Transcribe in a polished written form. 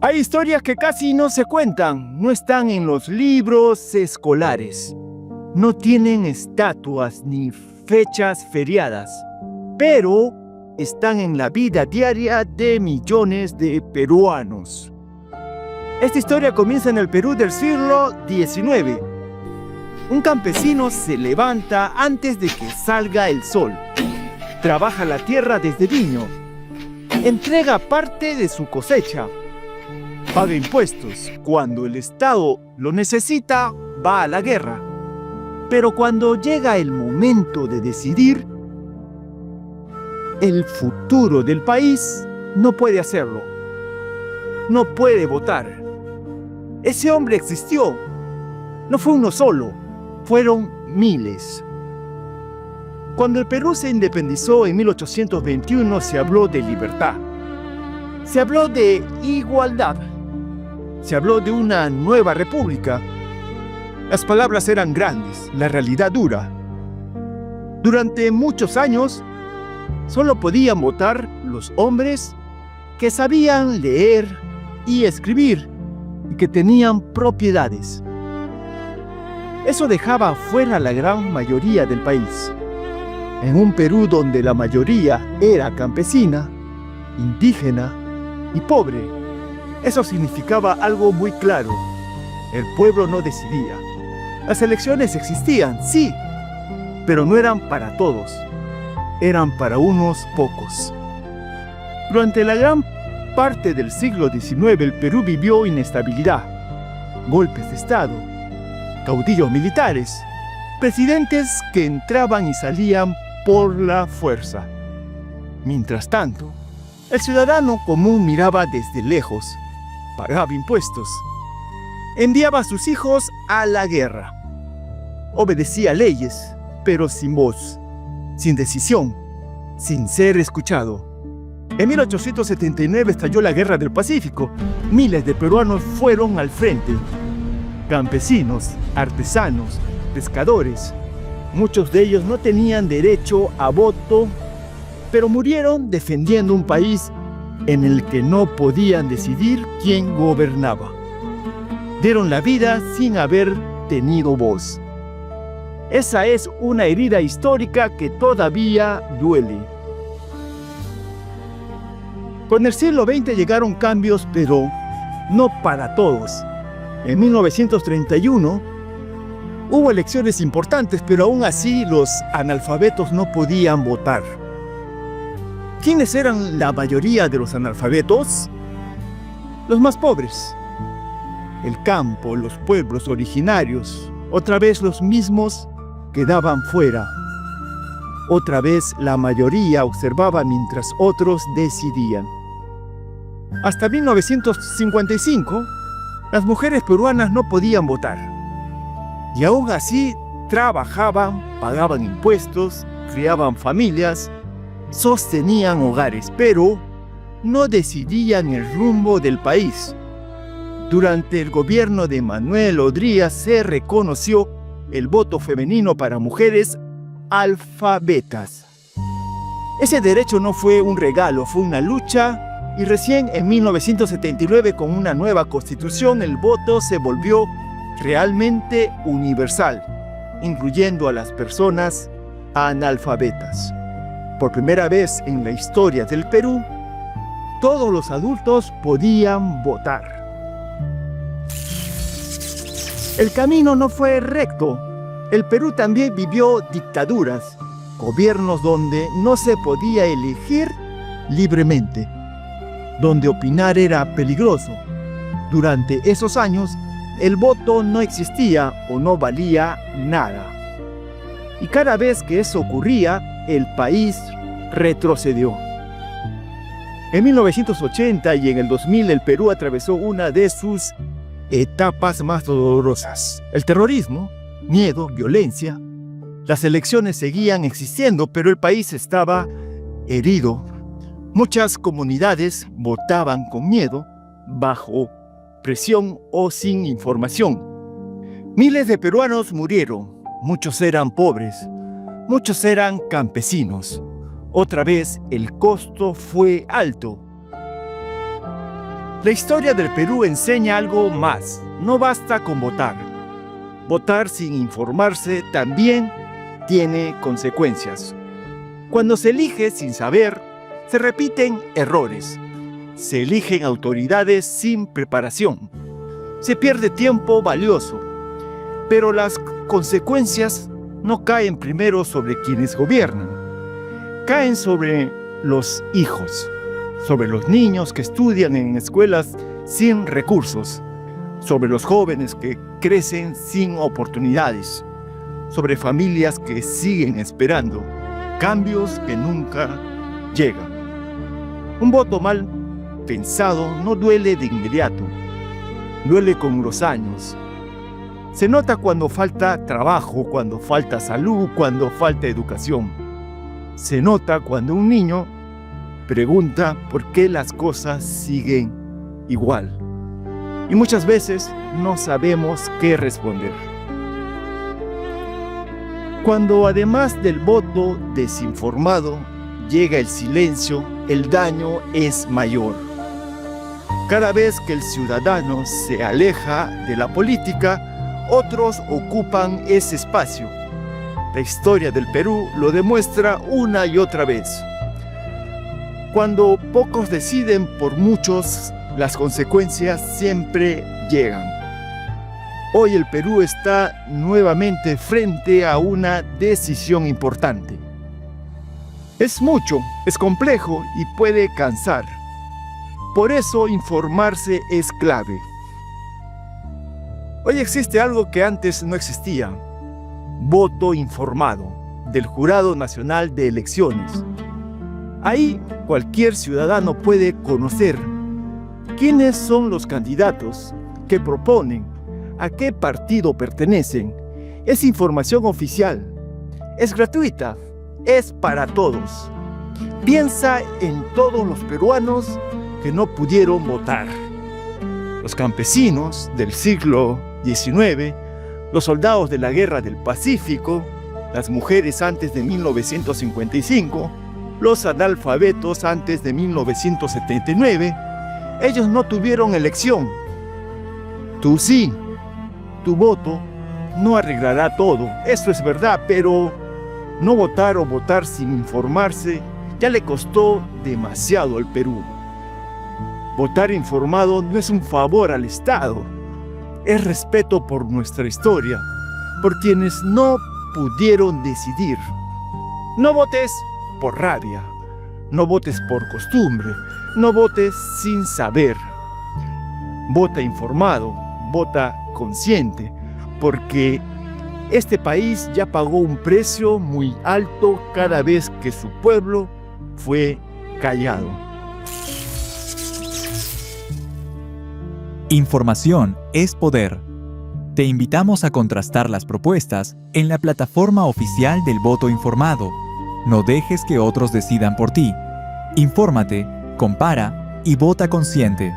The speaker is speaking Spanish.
Hay historias que casi no se cuentan, no están en los libros escolares. No tienen estatuas ni fechas feriadas, pero están en la vida diaria de millones de peruanos. Esta historia comienza en el Perú del siglo XIX. Un campesino se levanta antes de que salga el sol. Trabaja la tierra desde niño. Entrega parte de su cosecha. Paga impuestos. Cuando el Estado lo necesita, va a la guerra. Pero cuando llega el momento de decidir el futuro del país, no puede hacerlo. No puede votar. Ese hombre existió. No fue uno solo, fueron miles. Cuando el Perú se independizó en 1821, se habló de libertad. Se habló de igualdad. Se habló de una nueva república. Las palabras eran grandes, la realidad dura. Durante muchos años, solo podían votar los hombres que sabían leer y escribir y que tenían propiedades. Eso dejaba fuera a la gran mayoría del país. En un Perú donde la mayoría era campesina, indígena y pobre, eso significaba algo muy claro. El pueblo no decidía. Las elecciones existían, sí, pero no eran para todos. Eran para unos pocos. Durante la gran parte del siglo XIX, el Perú vivió inestabilidad, golpes de Estado, caudillos militares, presidentes que entraban y salían por la fuerza. Mientras tanto, el ciudadano común miraba desde lejos, pagaba impuestos, enviaba a sus hijos a la guerra, obedecía leyes, pero sin voz, sin decisión, sin ser escuchado. En 1879 estalló la Guerra del Pacífico. Miles de peruanos fueron al frente. Campesinos, artesanos, pescadores. Muchos de ellos no tenían derecho a voto, pero murieron defendiendo un país en el que no podían decidir quién gobernaba. Dieron la vida sin haber tenido voz. Esa es una herida histórica que todavía duele. Con el siglo XX llegaron cambios, pero no para todos. En 1931 hubo elecciones importantes, pero aún así los analfabetos no podían votar. ¿Quiénes eran la mayoría de los analfabetos? Los más pobres. El campo, los pueblos originarios, otra vez los mismos quedaban fuera. Otra vez la mayoría observaba mientras otros decidían. Hasta 1955, las mujeres peruanas no podían votar. Y aún así, trabajaban, pagaban impuestos, criaban familias, sostenían hogares, pero no decidían el rumbo del país. Durante el gobierno de Manuel Odría se reconoció el voto femenino para mujeres alfabetas. Ese derecho no fue un regalo, fue una lucha, y recién en 1979, con una nueva constitución, el voto se volvió realmente universal, incluyendo a las personas analfabetas. Por primera vez en la historia del Perú, todos los adultos podían votar. El camino no fue recto. El Perú también vivió dictaduras, gobiernos donde no se podía elegir libremente, donde opinar era peligroso. Durante esos años, el voto no existía o no valía nada. Y cada vez que eso ocurría, el país retrocedió. En 1980 y en el 2000, el Perú atravesó una de sus etapas más dolorosas. El terrorismo, miedo, violencia. Las elecciones seguían existiendo, pero el país estaba herido. Muchas comunidades votaban con miedo, bajo presión o sin información. Miles de peruanos murieron. Muchos eran pobres, muchos eran campesinos. Otra vez el costo fue alto. La historia del Perú enseña algo más. No basta con votar. Votar sin informarse también tiene consecuencias. Cuando se elige sin saber, se repiten errores. Se eligen autoridades sin preparación. Se pierde tiempo valioso. Pero las consecuencias no caen primero sobre quienes gobiernan. Caen sobre los hijos, sobre los niños que estudian en escuelas sin recursos, sobre los jóvenes que crecen sin oportunidades, sobre familias que siguen esperando cambios que nunca llegan. Un voto mal pensado no duele de inmediato, duele con los años. Se nota cuando falta trabajo, cuando falta salud, cuando falta educación. Se nota cuando un niño pregunta por qué las cosas siguen igual. Y muchas veces no sabemos qué responder. Cuando además del voto desinformado llega el silencio, el daño es mayor. Cada vez que el ciudadano se aleja de la política, otros ocupan ese espacio. La historia del Perú lo demuestra una y otra vez. Cuando pocos deciden por muchos, las consecuencias siempre llegan. Hoy el Perú está nuevamente frente a una decisión importante. Es mucho, es complejo y puede cansar. Por eso informarse es clave. Hoy existe algo que antes no existía: voto informado del Jurado Nacional de Elecciones. Ahí cualquier ciudadano puede conocer quiénes son los candidatos, qué proponen, a qué partido pertenecen. Es información oficial, es gratuita, es para todos. Piensa en todos los peruanos que no pudieron votar. Los campesinos del siglo XIX, los soldados de la Guerra del Pacífico, las mujeres antes de 1955, los analfabetos antes de 1979, ellos no tuvieron elección. Tú sí. Tu voto no arreglará todo, eso es verdad, pero no votar o votar sin informarse ya le costó demasiado al Perú. Votar informado no es un favor al Estado, es respeto por nuestra historia, por quienes no pudieron decidir. No votes por rabia, no votes por costumbre, no votes sin saber. Vota informado, vota consciente, porque este país ya pagó un precio muy alto cada vez que su pueblo fue callado. Información es poder. Te invitamos a contrastar las propuestas en la plataforma oficial del voto informado. No dejes que otros decidan por ti. Infórmate, compara y vota consciente.